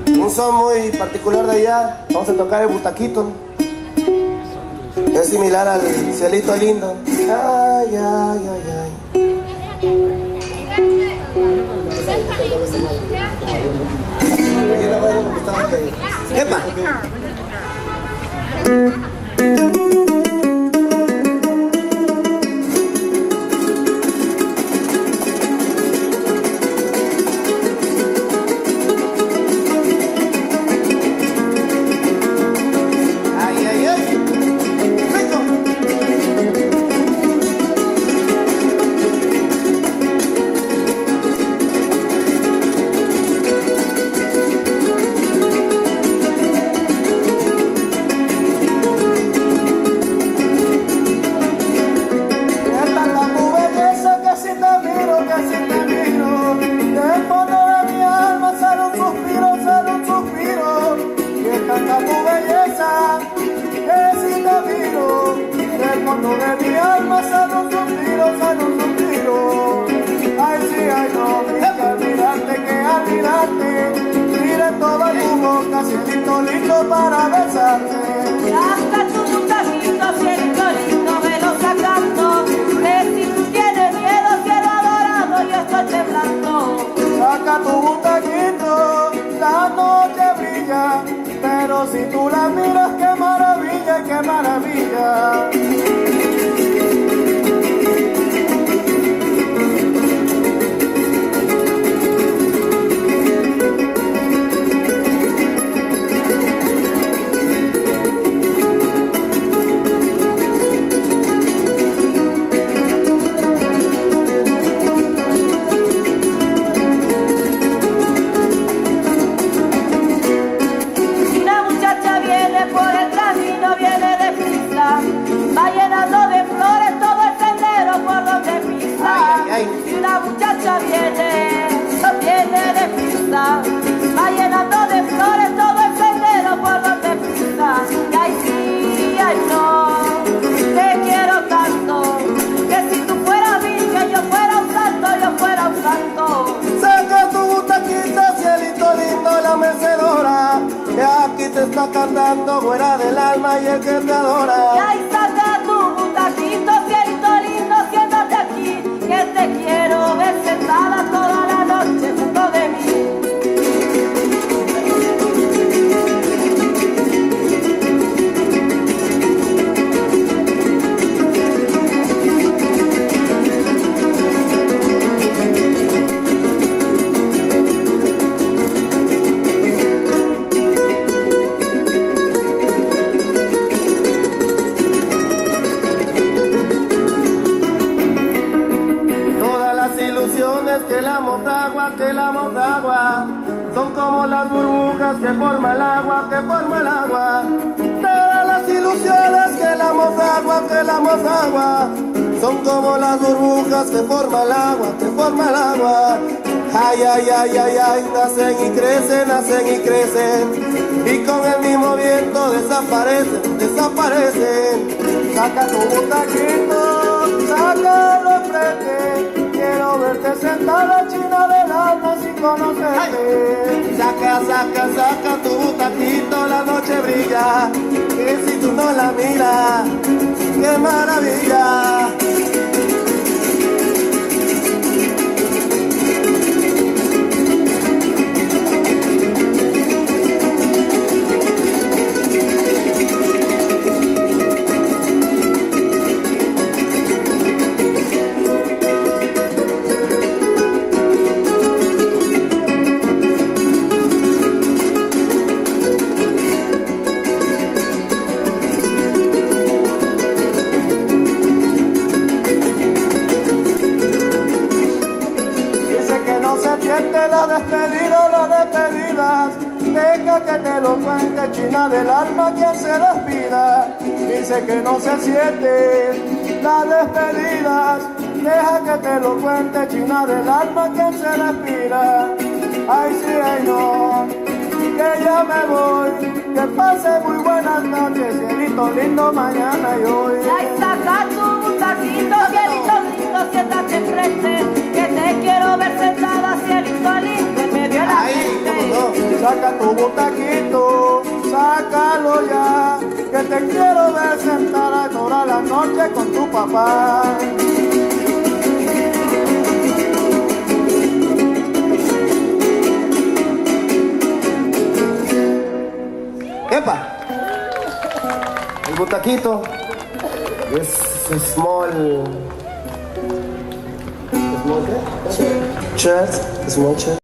un son muy particular de allá. Vamos a tocar el butaquito. Es similar al Cielito Lindo. Ay, ay, ay, ay. ¡Epa! Cielito lindo para besarte. Saca tu butaquito, cielito lindo, velo sacando. Que si tú tienes miedo, cielo adorado, yo estoy temblando. Saca tu butaquito, la noche brilla, pero si tú la miras, qué maravilla, qué maravilla. Va llenando de flores todo el sendero por donde pisa. Si una muchacha viene deprisa. Va llenando de flores todo el sendero por donde pisa. Y ay sí, ay no, te quiero tanto. Que si tú fueras virgen, yo fuera un santo, yo fuera un santo. Saca tu butaquito, cielito lindo, la mecedora, que aquí te está cantando fuera del alma y el que te adora. Y ahí saca tu butaquito, cielito lindo, siéntate aquí, que te quiero ver sentada toda la noche junto de mí. Que la motagua son como las burbujas que forma el agua, que forma el agua. Todas las ilusiones que la motagua son como las burbujas que forma el agua, que forma el agua. Ay, ay, ay, ay, ay, nacen y crecen, y con el mismo viento desaparecen, desaparecen. Saca tu butaquito, sácalo enfrente. Quiero verte sentada, china del alma, sin conocerte. Saca, saca, saca tu butaquito, la noche brilla, que si tú no la miras, qué maravilla. Las despedidas, deja que te lo cuente, china del alma, quien se despida. Dice que no se siente las despedidas, deja que te lo cuente, china del alma, quien se despida. Ay sí, ay no, que ya me voy, que pase muy buenas noches, cielito lindo, mañana y hoy. Ay, saca tu butaquito, cielito lindo, siéntate enfrente, que te quiero ver sentada, cielito lindo, en medio de la gente. Saca tu butaquito, sácalo ya, que te quiero ver sentada toda la noche con tu papá. ¡Epa! El butaquito es small... ¿Small qué? Chairs. Small chairs.